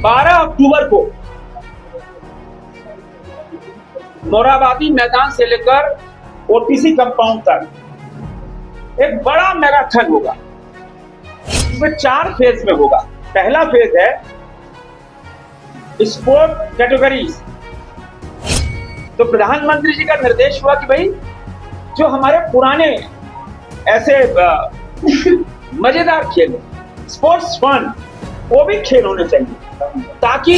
12 अक्टूबर को मोरहाबादी मैदान से लेकर ओटीसी कंपाउंड तक एक बड़ा मैराथन होगा। इसमें 4 फेज में होगा। पहला फेज है स्पोर्ट कैटेगरीज। तो प्रधानमंत्री जी का निर्देश हुआ कि भाई जो हमारे पुराने ऐसे मजेदार खेल, स्पोर्ट्स फन, वो भी खेल होने चाहिए, ताकि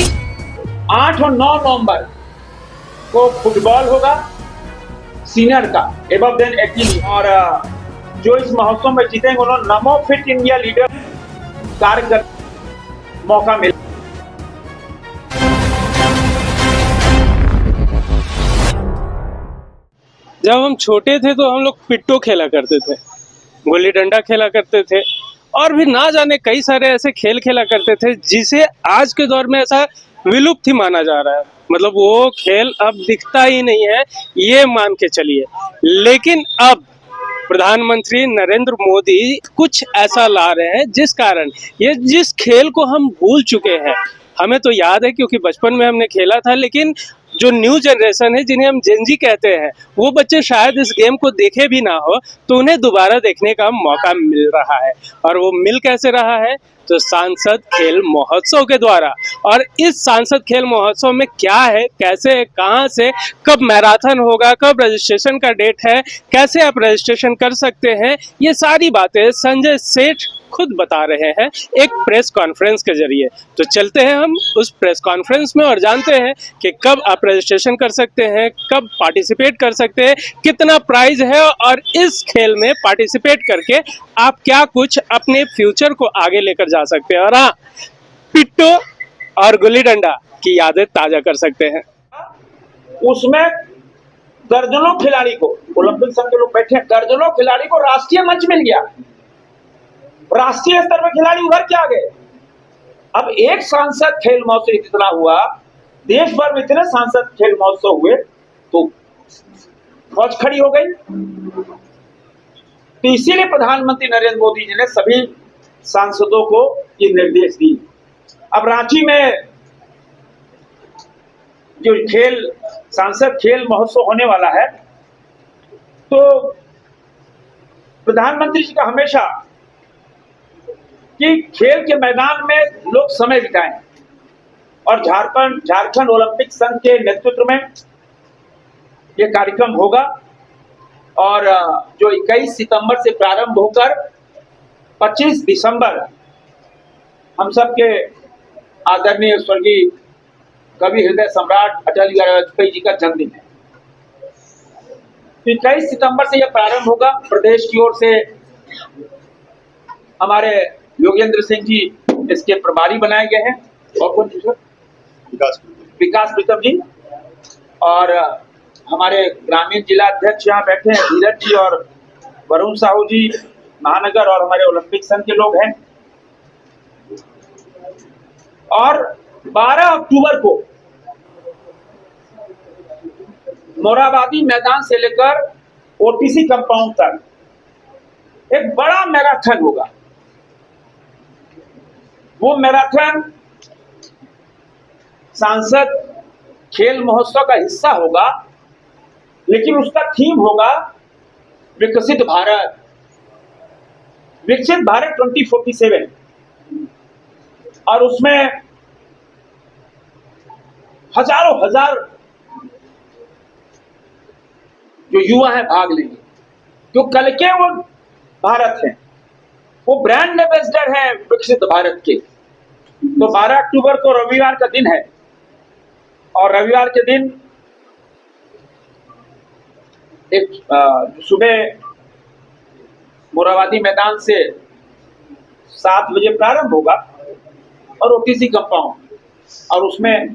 8 और 9 नवंबर को फुटबॉल होगा सीनियर का एबव देन 18, और जो इस महोत्सव में जीतेंगे उन्होंने नमो फिट इंडिया लीडर कार्य कर मौका मिला। जब हम छोटे थे तो हम लोग पिट्टो खेला करते थे, गुल्ली डंडा खेला करते थे, और भी ना जाने कई सारे ऐसे खेल खेला करते थे जिसे आज के दौर में ऐसा विलुप्त ही माना जा रहा है। मतलब वो खेल अब दिखता ही नहीं है, ये मान के चलिए। लेकिन अब प्रधानमंत्री नरेंद्र मोदी कुछ ऐसा ला रहे हैं जिस कारण ये जिस खेल को हम भूल चुके हैं, हमें तो याद है क्योंकि बचपन में हमने खेला था, लेकिन जो न्यू जनरेशन है जिन्हें हम जेनजी कहते हैं, वो बच्चे शायद इस गेम को देखे भी ना हो, तो उन्हें दोबारा देखने का मौका मिल रहा है। और वो मिल कैसे रहा है? तो सांसद खेल महोत्सव के द्वारा। और इस सांसद खेल महोत्सव में क्या है, कैसे, कहां से, कब मैराथन होगा, कब रजिस्ट्रेशन का डेट है, कैसे आप रजिस्ट्रेशन कर सकते हैं, ये सारी बातें संजय सेठ खुद बता रहे हैं एक प्रेस कॉन्फ्रेंस के जरिए। तो चलते हैं हम उस प्रेस कॉन्फ्रेंस में और जानते हैं कि कब आप रजिस्ट्रेशन कर सकते हैं, कब पार्टिसिपेट कर सकते हैं, कितना प्राइज है, और इस खेल में पार्टिसिपेट करके आप क्या कुछ अपने फ्यूचर को आगे लेकर जा सकते हैं, और हाँ, पिट्टो और गुल्ली डंडा की यादें ताजा कर सकते हैं। उसमें दर्जनों खिलाड़ी को, ओलंपिक संघ के लोग बैठे, दर्जनों खिलाड़ी को राष्ट्रीय मंच मिल गया, राष्ट्रीय स्तर पर खिलाड़ी उभर के आ गए। अब एक सांसद खेल महोत्सव इतना हुआ, देश भर में इतने सांसद खेल महोत्सव हुए, तो फौज खड़ी हो गई। तो इसीलिए प्रधानमंत्री नरेंद्र मोदी जी ने सभी सांसदों को ये निर्देश दिए। अब रांची में जो सांसद खेल महोत्सव होने वाला है, तो प्रधानमंत्री जी का हमेशा कि खेल के मैदान में लोग समय बिताएं, और झारखंड ओलंपिक संघ के नेतृत्व में ये कार्यक्रम होगा। और जो 21 सितंबर से प्रारंभ होकर 25 दिसंबर हम सबके आदरणीय स्वर्गीय कवि हृदय सम्राट अटल बिहारी वाजपेयी जी का जन्मदिन है। 21 सितंबर से यह प्रारंभ होगा। प्रदेश की ओर से हमारे योगेंद्र सिंह जी इसके प्रभारी बनाए गए हैं, और कौन जी? विकास प्रीतम जी, और हमारे ग्रामीण जिला अध्यक्ष यहाँ बैठे हैं, धीरज जी और वरुण साहू जी महानगर, और हमारे ओलंपिक संघ के लोग हैं। और 12 अक्टूबर को मोरहाबादी मैदान से लेकर ओटीसी कंपाउंड तक एक बड़ा मैराथन होगा। वो मैराथन सांसद खेल महोत्सव का हिस्सा होगा, लेकिन उसका थीम होगा विकसित भारत, विकसित भारत 2047। और उसमें हजारों हजार जो युवा हैं भाग लेंगे, जो कल के वो भारत हैं, वो ब्रांड एम्बेसडर है विकसित भारत के। तो 12 अक्टूबर को रविवार का दिन है, और रविवार के दिन एक सुबह मोरहाबादी मैदान से 7 बजे प्रारंभ होगा, और ओटीसी कंपाउंड, और उसमें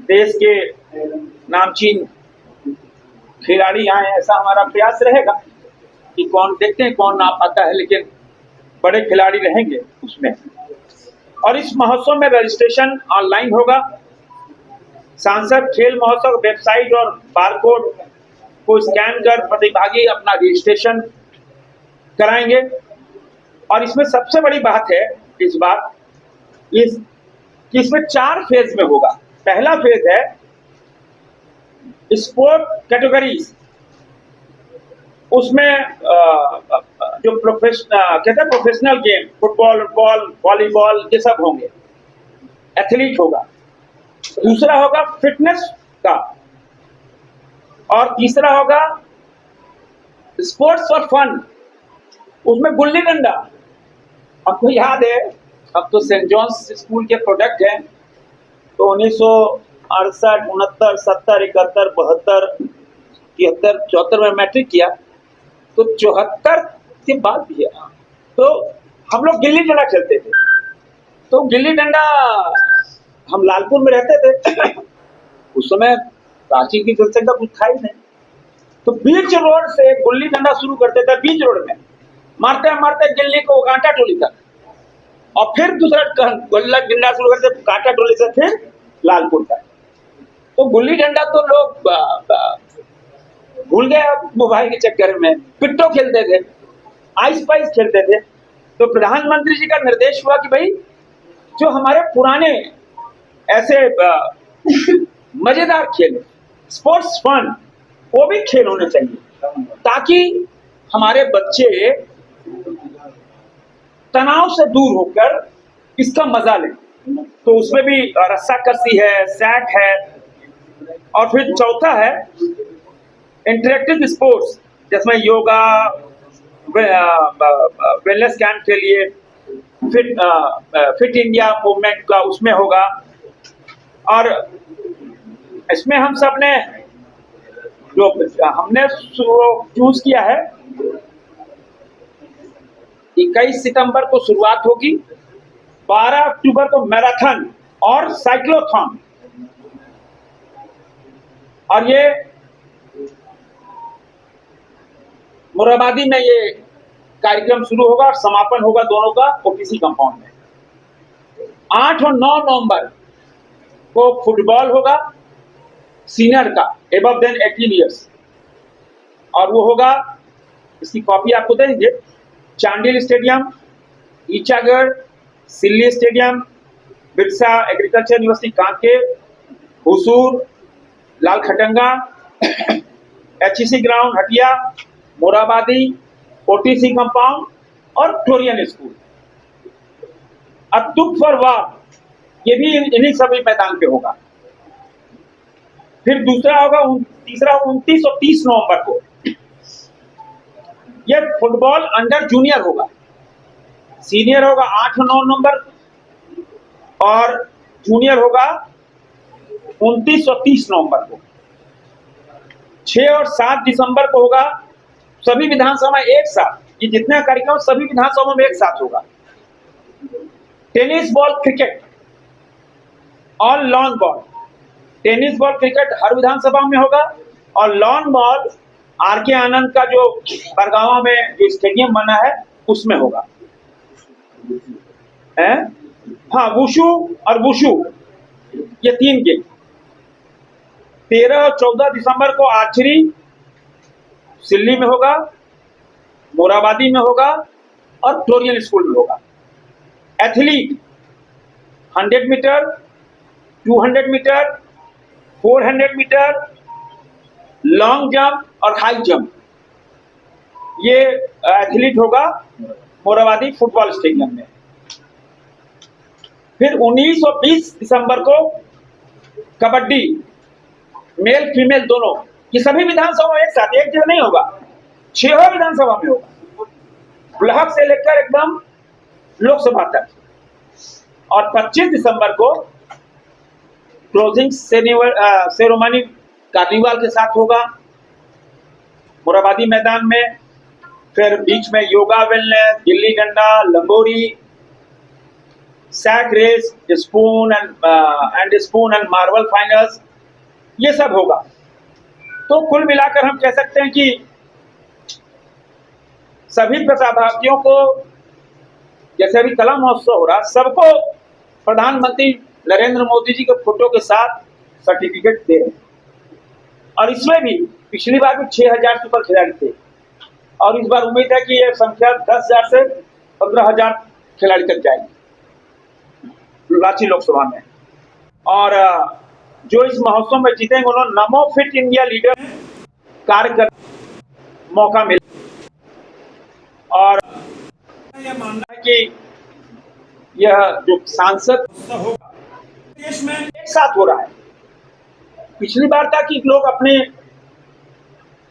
देश के नामचीन खिलाड़ी यहाँ, ऐसा हमारा प्रयास रहेगा कि कौन, देखते हैं कौन ना पाता है, लेकिन बड़े खिलाड़ी रहेंगे उसमें। और इस महोत्सव में रजिस्ट्रेशन ऑनलाइन होगा। सांसद खेल महोत्सव वेबसाइट और बारकोड को स्कैन कर प्रतिभागी अपना रजिस्ट्रेशन कराएंगे। और इसमें सबसे बड़ी बात है इस बार, इस कि इसमें 4 फेज में होगा। पहला फेज है स्पोर्ट कैटेगरीज, उसमें जो कहते हैं प्रोफेशनल गेम, फुटबॉल, वॉलीबॉल, ये सब होंगे, एथलीट होगा। दूसरा होगा फिटनेस का, और तीसरा होगा स्पोर्ट्स और फन, उसमें गुल्ली डंडा। आपको याद है, अब तो सेंट जॉन्स स्कूल के प्रोडक्ट हैं, तो 1968, 69, 70, 71, 72, 73, 74 में मैट्रिक किया, तो 74 के बाद भी है, तो हम लोग गिल्ली डंडा खेलते थे। तो गिल्ली डंडा, हम लालपुर में रहते थे उस समय रांची की जनसंख्या कुछ था ही नहीं, तो बीच रोड से गुल्ली डंडा शुरू करते थे, बीच रोड में मारते मारते गिल्ली को कांटा टोली तक, और फिर दूसरा गुल्ला डंडा शुरू करते कांटा टोली से फिर लालपुर तक। तो गुल्ली डंडा तो लोग भूल गए अब मोबाइल के चक्कर में। पिट्टो खेलते थे, आइस पाइस खेलते थे। तो प्रधानमंत्री जी का निर्देश हुआ कि भाई जो हमारे पुराने ऐसे मजेदार खेल, स्पोर्ट्स फन, वो भी खेल होने चाहिए, ताकि हमारे बच्चे तनाव से दूर होकर इसका मजा लें। तो उसमें भी रस्साकसी है, सैट है, और फिर चौथा है इंटरेक्टिव स्पोर्ट्स, जिसमें योगा, वेलनेस कैंप के लिए फिट इंडिया मूवमेंट का उसमें होगा। और इसमें हम सब ने जो हमने चूज किया है, 21 सितंबर को शुरुआत होगी, 12 अक्टूबर को मैराथन और साइक्लोथॉन, और ये मोराबादी में ये कार्यक्रम शुरू होगा और समापन होगा दोनों का ओपीसी कंपाउंड में। 8 और 9 नवंबर को फुटबॉल होगा सीनियर का, एबव देन 18 ईयर्स, और वो होगा, इसकी कॉपी आपको दे देंगे, Chandil stadium, Ichagarh, Silli stadium, Birsa agriculture university Kanker, Husur, Lal Khatanga, HEC ground Hatia, Morabadi, OTC compound और Florian school. Tug of war, ये भी इन्हीं सभी मैदान पे होगा। फिर दूसरा होगा, तीसरा 29 और 30 नवंबर को ये फुटबॉल अंडर जूनियर होगा। सीनियर होगा 8 और 9 नवंबर, और जूनियर होगा 29 और 30 नवंबर को। 6 और 7 दिसंबर को होगा सभी विधानसभा में एक साथ, ये जितना कार्यक्रम सभी विधानसभा में एक साथ होगा। टेनिस बॉल क्रिकेट और lawn ball, tennis ball cricket हर विधानसभा में होगा, और लॉन बॉल आर.के. आनंद का जो बरगावा में जो स्टेडियम बना है उसमें होगा। हाँ, वुशु और वुशु, ये 3 गेम। 13 और 14 दिसंबर को आर्चरी सिल्ली में होगा, मोराबादी में होगा और फ्लोरियन स्कूल में होगा। Athlete 100 metre, 200 metre, 400 metre, long jump और हाई जंप, ये एथलीट होगा मोराबादी फुटबॉल स्टेडियम में। फिर 19 और 20 दिसंबर को कबड्डी, मेल फीमेल दोनों, ये सभी विधानसभा में एक साथ, एक जगह नहीं होगा, 6 विधानसभा में होगा, ब्लॉक से लेकर एकदम लोकसभा तक। और 25 दिसंबर को क्लोजिंग सेरेमनी कार्निवाल के साथ होगा मोराबादी मैदान में। फिर बीच में yoga, wellness, gilli danda, langori, sack race, spoon and marble finals, ये सब होगा। तो कुल मिलाकर हम कह सकते हैं कि सभी प्रतिभागियों को, जैसे अभी कला महोत्सव हो रहा, सबको प्रधानमंत्री नरेंद्र मोदी जी के फोटो के साथ सर्टिफिकेट दे रहे हैं। और इसमें भी पिछली बार भी 6000 से ऊपर खिलाड़ी थे, और इस बार उम्मीद है कि यह संख्या 10,000 से 15,000 खिलाड़ी तक जाएगी। रांची लोकसभा में। और जो इस महोत्सव में जीतेंगे उन्होंने नमो फिट इंडिया लीडर कार्य कर मौका मिला। और यह मानना है कि यह जो सांसद होगा देश में एक साथ हो रहा है। पिछली बार था कि लोग अपने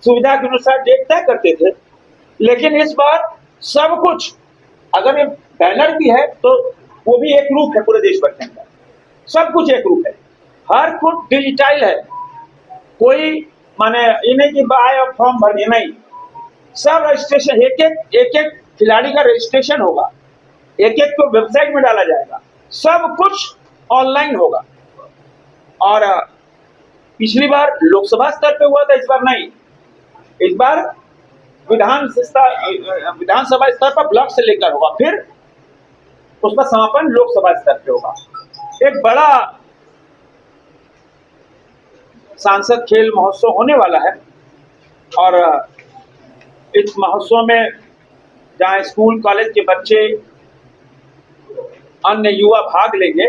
सुविधा के अनुसार डेट तय करते थे, लेकिन इस बार सब कुछ, अगर ये बैनर भी है तो वो भी एक रूप है पूरे देश भर के अंदर, सब कुछ एक रूप है, हर कुछ डिजिटाइल है। कोई माने ये नहीं कि आए और फॉर्म भर दिए, नहीं, सब रजिस्ट्रेशन, एक एक खिलाड़ी का रजिस्ट्रेशन होगा, एक एक को वेबसाइट में डाला जाएगा, सब कुछ ऑनलाइन होगा। और पिछली बार लोकसभा स्तर पे हुआ था, इस बार नहीं, इस बार विधानसभा स्तर पर ब्लॉक से लेकर होगा, फिर उसका समापन लोकसभा स्तर पे होगा। एक बड़ा सांसद खेल महोत्सव होने वाला है। और इस महोत्सव में जहां स्कूल कॉलेज के बच्चे, अन्य युवा भाग लेंगे,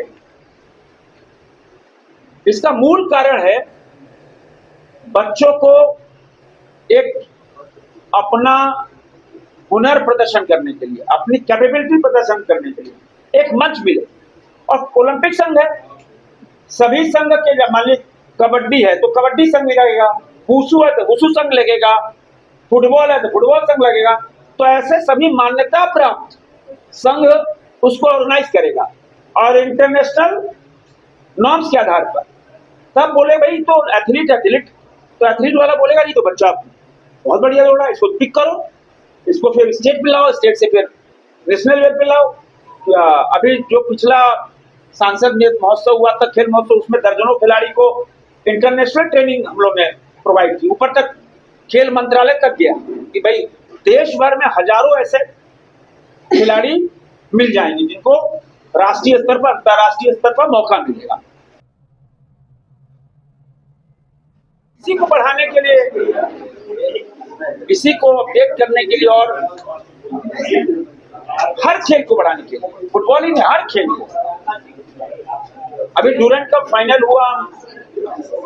इसका मूल कारण है बच्चों को एक अपना हुनर प्रदर्शन करने के लिए, अपनी कैपेबिलिटी प्रदर्शन करने के लिए एक मंच मिले। और ओलंपिक संघ है, सभी संघ के, मान लीजिए कबड्डी है तो कबड्डी संघ लगेगा, वुशु है तो वुशु संघ लगेगा, फुटबॉल है तो फुटबॉल संघ लगेगा। तो ऐसे सभी मान्यता प्राप्त संघ उसको ऑर्गेनाइज करेगा और इंटरनेशनल नॉर्म्स के आधार पर। तब बोले भाई तो एथलीट तो एथलीट वाला बोलेगा नहीं तो बच्चा बहुत बढ़िया दौड़ रहा है, इसको पिक करो, इसको फिर स्टेट पे लाओ, स्टेट से फिर नेशनल लेवल पे लाओ। अभी जो पिछला सांसद महोत्सव हुआ था, खेल महोत्सव, उसमें दर्जनों खिलाड़ी को इंटरनेशनल ट्रेनिंग हम लोग ने प्रोवाइड की, ऊपर तक खेल मंत्रालय तक गया कि भाई देश भर में हजारों ऐसे खिलाड़ी मिल जाएंगे जिनको राष्ट्रीय स्तर पर, अंतर्राष्ट्रीय स्तर पर मौका मिलेगा। इसी को बढ़ाने के लिए, इसी को अपडेट करने के लिए और हर खेल को बढ़ाने के लिए, फुटबॉल ही नहीं, हर खेल को। अभी डूरंट कप फाइनल हुआ,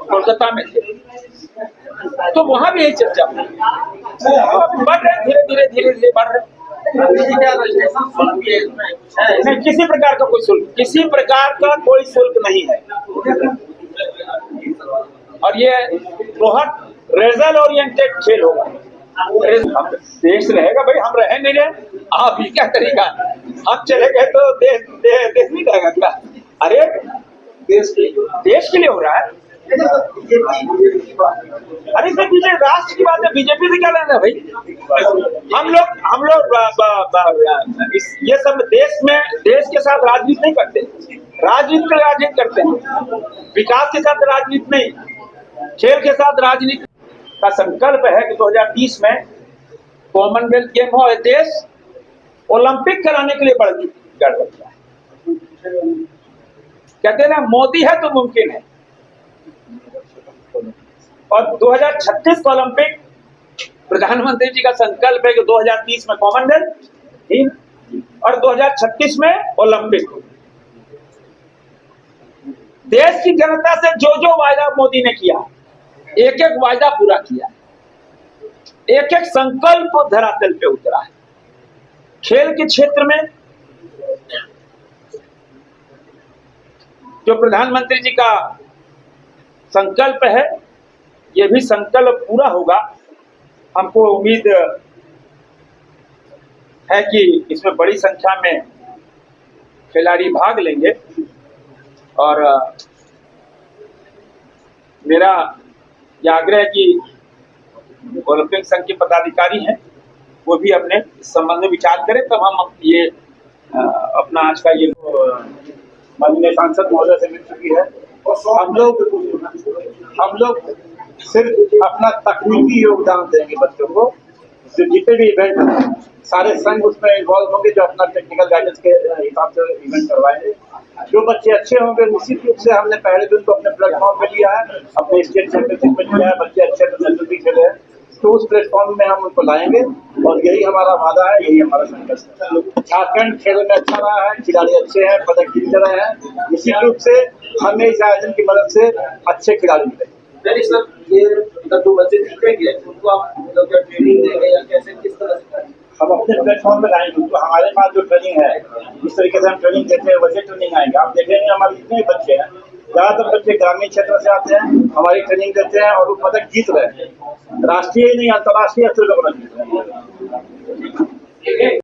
कोलकाता में थे, तो वहां भी यही चर्चा बढ़ रहे, धीरे धीरे बढ़ रहे। नहीं, किसी प्रकार का कोई शुल्क, किसी प्रकार का कोई शुल्क नहीं है। और ये बहुत रिजल्ट ओरिएंटेड खेल होगा। देश रहेगा भाई, हम रहे नहीं रहे, आप ही क्या तरीका, हम चले गए तो देश नहीं रहेगा क्या? अरे देश के लिए हो रहा है। अरे सर बीजेपी राष्ट्र की बात है, बीजेपी से क्या लेना है भाई? हम लोग ये सब देश के साथ राजनीति नहीं करते, राजनीति करते हैं, विकास के साथ राजनीति नहीं, खेल के साथ राजनीति का संकल्प है कि 2030 में कॉमनवेल्थ गेम हो, देश ओलंपिक कराने के लिए गढ़ रखा है। कहते हैं ना, मोदी है तो मुमकिन है। और 2036 का ओलंपिक, प्रधानमंत्री जी का संकल्प है कि 2030 में कॉमनवेल्थ और 2036 में ओलंपिक। देश की जनता से जो वायदा मोदी ने किया, एक एक वायदा पूरा किया, एक एक संकल्प धरातल पे उतरा है। खेल के क्षेत्र में जो प्रधानमंत्री जी का संकल्प है, ये भी संकल्प पूरा होगा। हमको उम्मीद है कि इसमें बड़ी संख्या में खिलाड़ी भाग लेंगे। और मेरा यह आग्रह है कि ओलंपिक संघ के पदाधिकारी हैं, वो भी अपने इस संबंध में विचार करें, तब हम ये अपना आज का ये माननीय सांसद महोदय से मिल चुकी है। हम लोग सिर्फ अपना तकनीकी योगदान देंगे बच्चों को। जो जितने भी इवेंट हैं, सारे संघ उसमें इन्वॉल्व होंगे, जो अपना टेक्निकल गाइडेंस के हिसाब से इवेंट करवाएंगे। जो बच्चे अच्छे होंगे, निश्चित रूप से हमने पहले दिन को अपने प्लेटफॉर्म पे लिया है, अपने स्टेट चैंपियनशिप में लिया है, बच्चे अच्छे नेशनल भी खेले हैं, तो उस प्लेटफॉर्म में हम उनको लाएंगे। और यही हमारा वादा है, यही हमारा संकल्प है। झारखंड खेल में अच्छा रहा है, खिलाड़ी अच्छे हैं, पदक जीत रहे हैं, निश्चित रूप से हमें इस आयोजन की मदद से अच्छे खिलाड़ी मिले। नहीं सर, ये मतलब जो बच्चे जीतेंगे उनको आप मतलब क्या ट्रेनिंग देंगे या कैसे, किस तरह से करेंगे? हम अपने प्लेटफॉर्म पे लाएंगे, तो हमारे पास जो ट्रेनिंग है इस तरीके से हम ट्रेनिंग देते हैं, वैसे ट्रेनिंग आएंगे। आप देखेंगे हमारे जितने भी बच्चे हैं, ज्यादातर बच्चे ग्रामीण क्षेत्र से आते हैं, हमारी ट्रेनिंग देते हैं और वो पदक जीत रहे हैं, राष्ट्रीय नहीं अंतर्राष्ट्रीय स्तर पर पदक जीत रहे हैं।